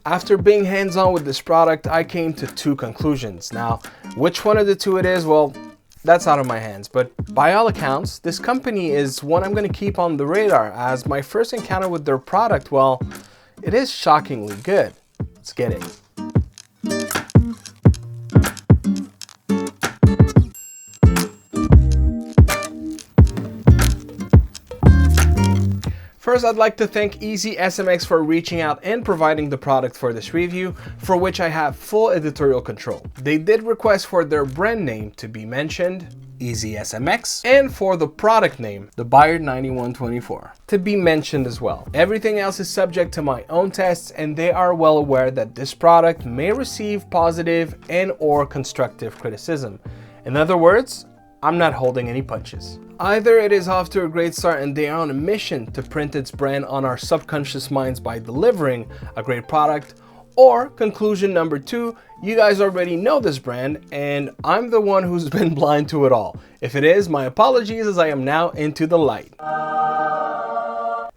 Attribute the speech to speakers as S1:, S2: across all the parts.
S1: After being hands-on with this product, I came to two conclusions. Now, which one of the two it is, well, that's out of my hands, but by all accounts, this company is one I'm going to keep on the radar, as my first encounter with their product, well, it is shockingly good. Let's get it. First, I'd like to thank EasySMX for reaching out and providing the product for this review, for which I have full editorial control. They did request for their brand name to be mentioned, EasySMX, and for the product name, the Bayard 9124, to be mentioned as well. Everything else is subject to my own tests, and they are well aware that this product may receive positive and/or constructive criticism. In other words, I'm not holding any punches. Either it is off to a great start and they are on a mission to print its brand on our subconscious minds by delivering a great product, or conclusion number two, you guys already know this brand and I'm the one who's been blind to it all. If it is, my apologies, as I am now into the light.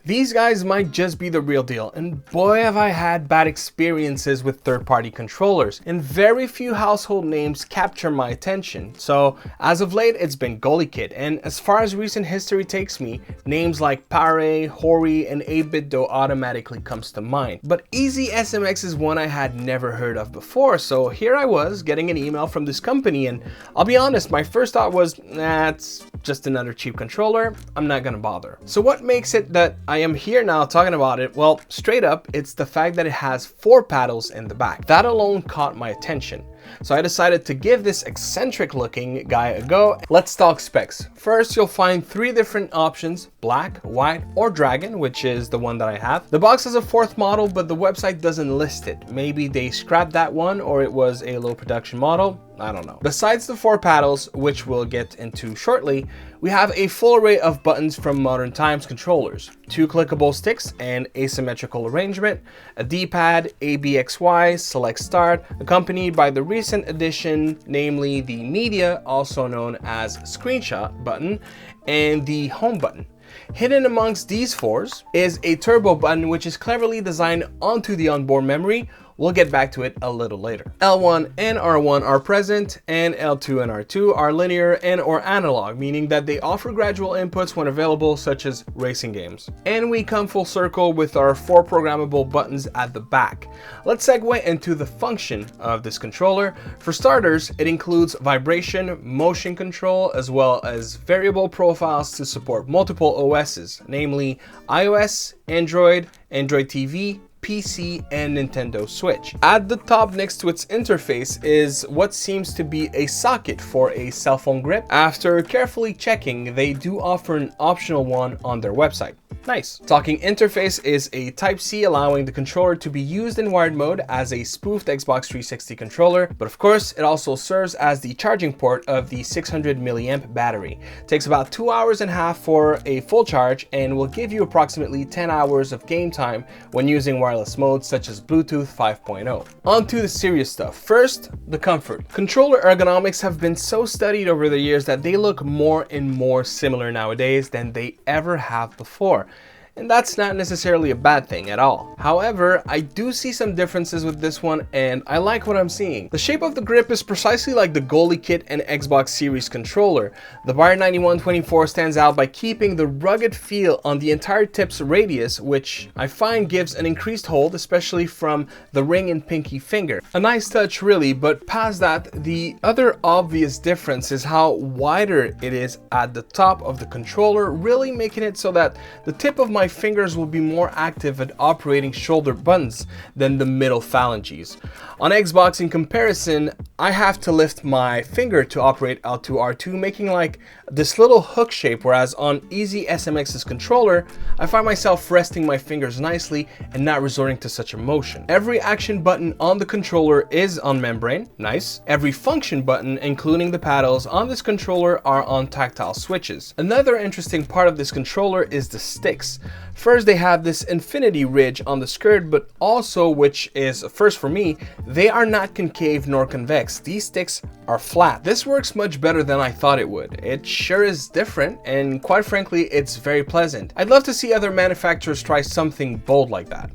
S1: These guys might just be the real deal, and boy have I had bad experiences with third-party controllers, and very few household names capture my attention. So as of late, it's been GoalyKit, and as far as recent history takes me, names like Pare, Hori, and 8BitDo automatically comes to mind. But EasySMX is one I had never heard of before, so here I was getting an email from this company, and I'll be honest, my first thought was, nah, it's just another cheap controller, I'm not gonna bother. So what makes it that I am here now talking about it? Well, straight up, it's the fact that it has 4 paddles in the back. That alone caught my attention. So I decided to give this eccentric looking guy a go. Let's talk specs. First, you'll find 3 different options: black, white, or dragon, which is the one that I have. The box has a 4th model, but the website doesn't list it. Maybe they scrapped that one, or it was a low production model. I don't know. Besides the 4 paddles, which we'll get into shortly, we have a full array of buttons from modern times controllers, 2 clickable sticks and asymmetrical arrangement, a D-pad, ABXY, select start, accompanied by the recent addition, namely the media, also known as screenshot button, and the home button. Hidden amongst these 4s is a turbo button, which is cleverly designed onto the onboard memory. We'll get back to it a little later. L1 and R1 are present, and L2 and R2 are linear and or analog, meaning that they offer gradual inputs when available, such as racing games. And we come full circle with our 4 programmable buttons at the back. Let's segue into the function of this controller. For starters, it includes vibration, motion control, as well as variable profiles to support multiple OSs, namely iOS, Android, Android TV, PC, and Nintendo Switch. At the top next to its interface is what seems to be a socket for a cell phone grip. After carefully checking, they do offer an optional one on their website. Nice. Talking interface is a Type-C, allowing the controller to be used in wired mode as a spoofed Xbox 360 controller, but of course it also serves as the charging port of the 600 milliamp battery. It takes about 2.5 hours for a full charge and will give you approximately 10 hours of game time when using wireless modes such as Bluetooth 5.0. On to the serious stuff. First, the comfort. Controller ergonomics have been so studied over the years that they look more and more similar nowadays than they ever have before. And that's not necessarily a bad thing at all. However, I do see some differences with this one, and I like what I'm seeing. The shape of the grip is precisely like the GoalyKit and Xbox Series controller. The Bayard 9124 stands out by keeping the rugged feel on the entire tip's radius, which I find gives an increased hold, especially from the ring and pinky finger. A nice touch really, but past that, the other obvious difference is how wider it is at the top of the controller, really making it so that the tip of my fingers will be more active at operating shoulder buttons than the middle phalanges. On Xbox, in comparison, I have to lift my finger to operate L2, R2, making like this little hook shape, whereas on EasySMX's controller, I find myself resting my fingers nicely and not resorting to such a motion. Every action button on the controller is on membrane, nice. Every function button, including the paddles on this controller, are on tactile switches. Another interesting part of this controller is the sticks. First, they have this infinity ridge on the skirt, but also, which is a first for me, they are not concave nor convex. These sticks are flat. This works much better than I thought it would. It sure is different, and quite frankly, it's very pleasant. I'd love to see other manufacturers try something bold like that.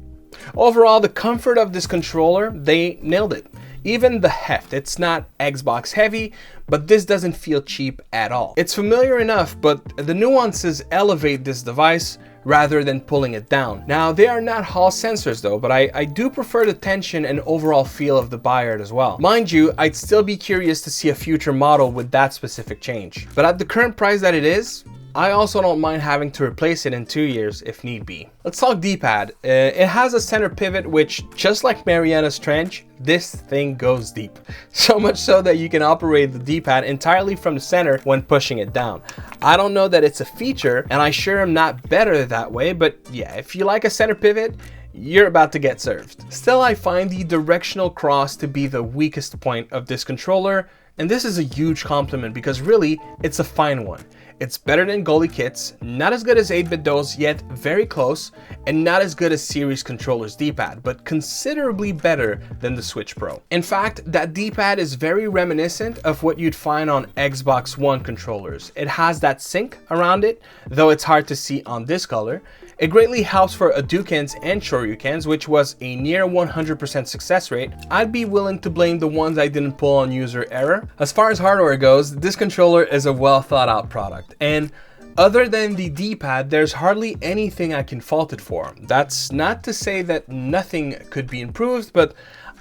S1: Overall, the comfort of this controller, they nailed it. Even the heft, it's not Xbox heavy, but this doesn't feel cheap at all. It's familiar enough, but the nuances elevate this device rather than pulling it down. Now, they are not Hall sensors though, but I do prefer the tension and overall feel of the Bayard as well. Mind you, I'd still be curious to see a future model with that specific change. But at the current price that it is, I also don't mind having to replace it in 2 years if need be. Let's talk D-pad. It has a center pivot which, just like Mariana's Trench, this thing goes deep. So much so that you can operate the D-pad entirely from the center when pushing it down. I don't know that it's a feature, and I sure am not better that way, but yeah, if you like a center pivot, you're about to get served. Still, I find the directional cross to be the weakest point of this controller, and this is a huge compliment because really, it's a fine one. It's better than goalie kits, not as good as 8BitDo's, yet very close, and not as good as Series controllers D-pad, but considerably better than the Switch Pro. In fact, that D-pad is very reminiscent of what you'd find on Xbox One controllers. It has that sync around it, though it's hard to see on this color. It greatly helps for Hadoukens and Shoryukens, which was a near 100% success rate. I'd be willing to blame the ones I didn't pull on user error. As far as hardware goes, this controller is a well thought out product. And other than the D-pad, there's hardly anything I can fault it for. That's not to say that nothing could be improved, but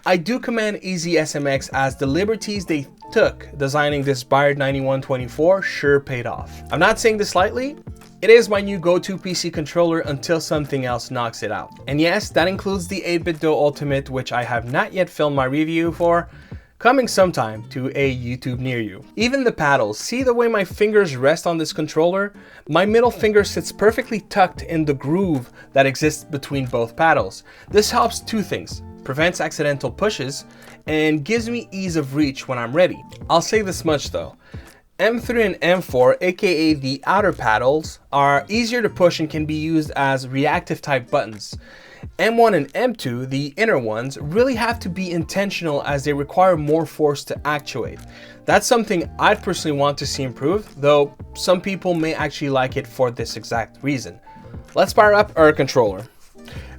S1: I do commend EasySMX as the liberties they took designing this Bayard 9124 sure paid off. I'm not saying this lightly. It is my new go-to PC controller until something else knocks it out. And yes, that includes the 8BitDo Ultimate, which I have not yet filmed my review for, coming sometime to a YouTube near you. Even the paddles, see the way my fingers rest on this controller? My middle finger sits perfectly tucked in the groove that exists between both paddles. This helps two things: prevents accidental pushes and gives me ease of reach when I'm ready. I'll say this much though. M3 and M4, aka the outer paddles, are easier to push and can be used as reactive type buttons. M1 and M2, the inner ones, really have to be intentional as they require more force to actuate. That's something I'd personally want to see improved, though some people may actually like it for this exact reason. Let's fire up our controller.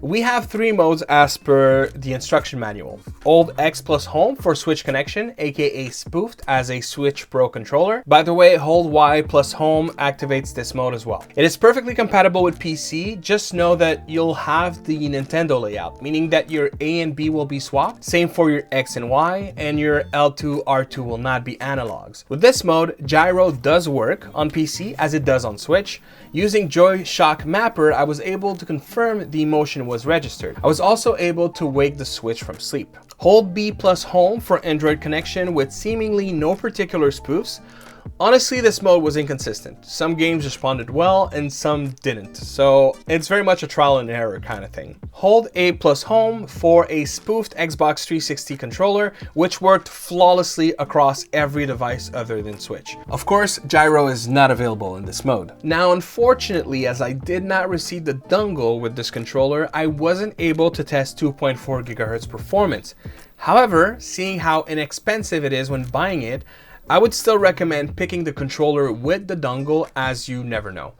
S1: We have 3 modes as per the instruction manual. Hold X plus home for switch connection, aka spoofed as a Switch Pro controller. By the way, hold Y plus home activates this mode as well. It is perfectly compatible with PC, just know that you'll have the Nintendo layout, meaning that your A and B will be swapped, same for your X and Y, and your L2, R2 will not be analogs. With this mode, gyro does work on PC as it does on Switch. Using Joy-Shock Mapper, I was able to confirm the motion was registered. I was also able to wake the Switch from sleep. Hold B plus home for Android connection with seemingly no particular spoofs. Honestly, this mode was inconsistent. Some games responded well and some didn't, so it's very much a trial and error kind of thing. Hold A plus home for a spoofed Xbox 360 controller, which worked flawlessly across every device other than Switch. Of course, gyro is not available in this mode. Now, unfortunately, as I did not receive the dongle with this controller, I wasn't able to test 2.4 GHz performance. However, seeing how inexpensive it is when buying it, I would still recommend picking the controller with the dongle, as you never know.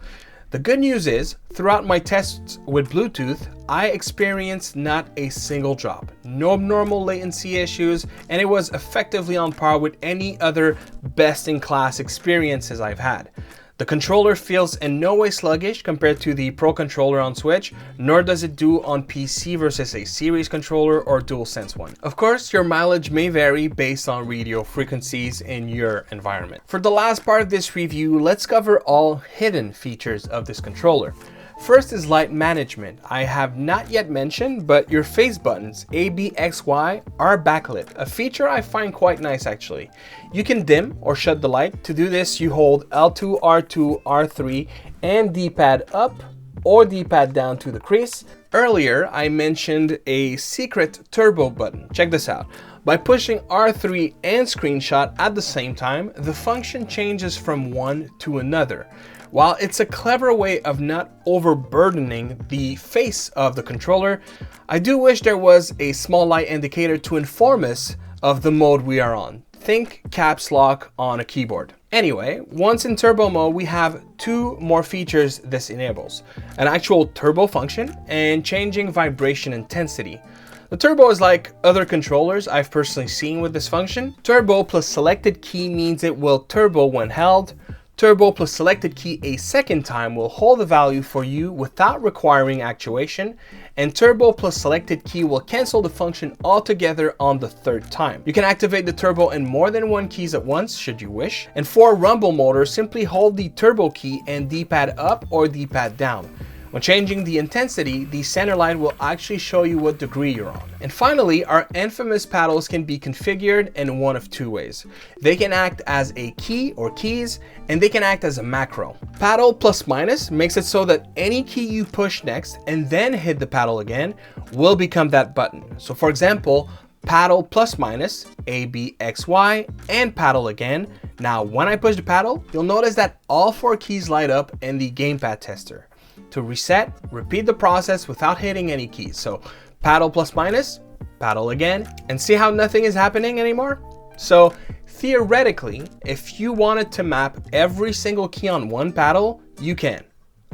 S1: The good news is, throughout my tests with Bluetooth, I experienced not a single drop, no abnormal latency issues, and it was effectively on par with any other best-in-class experiences I've had. The controller feels in no way sluggish compared to the Pro controller on Switch, nor does it do on PC versus a Series controller or DualSense one. Of course, your mileage may vary based on radio frequencies in your environment. For the last part of this review, let's cover all hidden features of this controller. First is light management. I have not yet mentioned, but your face buttons, A, B, X, Y, are backlit, a feature I find quite nice actually. You can dim or shut the light. To do this, you hold L2, R2, R3, and D-pad up or D-pad down to the crease. Earlier, I mentioned a secret turbo button. Check this out. By pushing R3 and screenshot at the same time, the function changes from one to another. While it's a clever way of not overburdening the face of the controller, I do wish there was a small light indicator to inform us of the mode we are on. Think caps lock on a keyboard. Anyway, once in turbo mode, we have two more features this enables: an actual turbo function and changing vibration intensity. The turbo is like other controllers I've personally seen with this function. Turbo plus selected key means it will turbo when held. Turbo plus selected key a second time will hold the value for you without requiring actuation, and turbo plus selected key will cancel the function altogether on the third time. You can activate the turbo in more than one keys at once should you wish, and for rumble motor, simply hold the turbo key and D-pad up or D-pad down. When changing the intensity, the center line will actually show you what degree you're on. And finally, our infamous paddles can be configured in one of two ways. They can act as a key or keys, and they can act as a macro. Paddle plus minus makes it so that any key you push next and then hit the paddle again will become that button. So for example, paddle plus minus, A, B, X, Y, and paddle again. Now, when I push the paddle, you'll notice that all four keys light up in the gamepad tester. To reset, repeat the process without hitting any keys. So paddle plus minus, paddle again, and see how nothing is happening anymore? So theoretically, if you wanted to map every single key on one paddle, you can.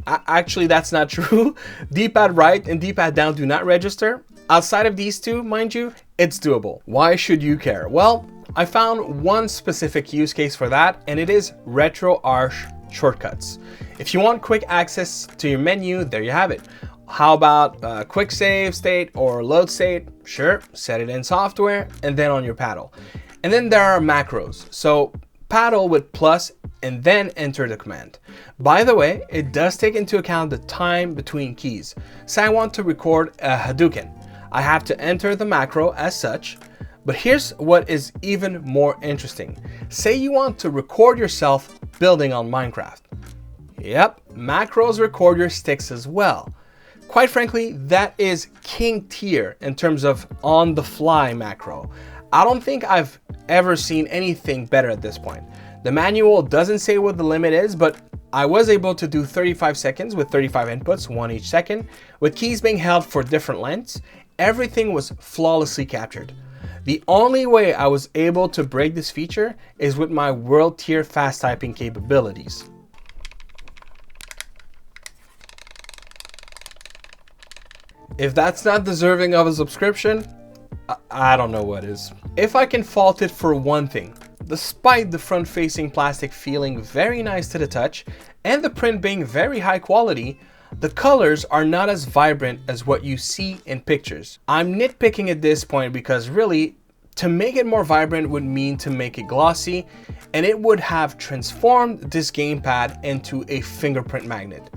S1: Actually, that's not true. D-pad right and D-pad down do not register. Outside of these two, mind you, it's doable. Why should you care? Well, I found one specific use case for that, and it is retro arch shortcuts. If you want quick access to your menu, there you have it. How about quick save state or load state? Sure, set it in software and then on your paddle. And then there are macros. So paddle with plus and then enter the command. By the way, it does take into account the time between keys. Say I want to record a Hadouken. I have to enter the macro as such. But here's what is even more interesting. Say you want to record yourself building on Minecraft. Yep, macros record your sticks as well. Quite frankly, that is king tier in terms of on-the-fly macro. I don't think I've ever seen anything better at this point. The manual doesn't say what the limit is, but I was able to do 35 seconds with 35 inputs, one each second, with keys being held for different lengths. Everything was flawlessly captured. The only way I was able to break this feature is with my world tier fast typing capabilities. If that's not deserving of a subscription, I don't know what is. If I can fault it for one thing, despite the front-facing plastic feeling very nice to the touch and the print being very high quality, the colors are not as vibrant as what you see in pictures. I'm nitpicking at this point because really, to make it more vibrant would mean to make it glossy, and it would have transformed this gamepad into a fingerprint magnet.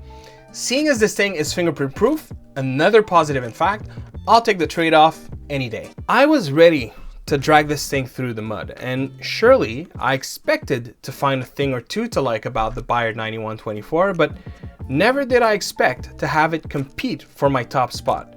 S1: Seeing as this thing is fingerprint proof, another positive in fact, I'll take the trade-off any day. I was ready to drag this thing through the mud, and surely I expected to find a thing or two to like about the Bayard 9124, but never did I expect to have it compete for my top spot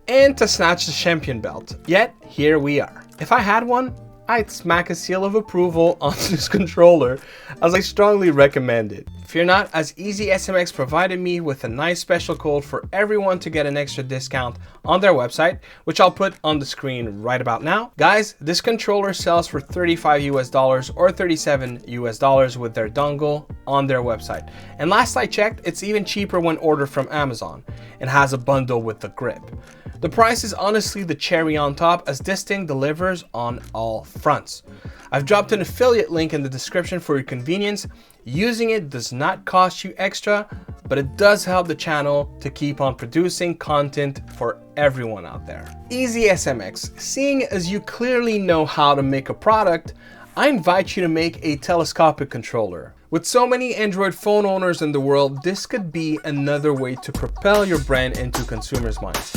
S1: and to snatch the champion belt. Yet here we are. If I had one, I'd smack a seal of approval on this controller, as I strongly recommend it. Fear not, as EasySMX provided me with a nice special code for everyone to get an extra discount on their website, which I'll put on the screen right about now. Guys, this controller sells for $35 US or $37 US with their dongle on their website. And last I checked, it's even cheaper when ordered from Amazon and has a bundle with the grip. The price is honestly the cherry on top, as this thing delivers on all fronts. I've dropped an affiliate link in the description for your convenience. Using it does not cost you extra, but it does help the channel to keep on producing content for everyone out there. EasySMX, seeing as you clearly know how to make a product, I invite you to make a telescopic controller. With so many Android phone owners in the world, this could be another way to propel your brand into consumers' minds.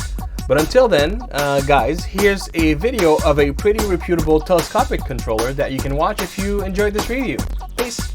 S1: But until then, guys, here's a video of a pretty reputable telescopic controller that you can watch if you enjoyed this review. Peace.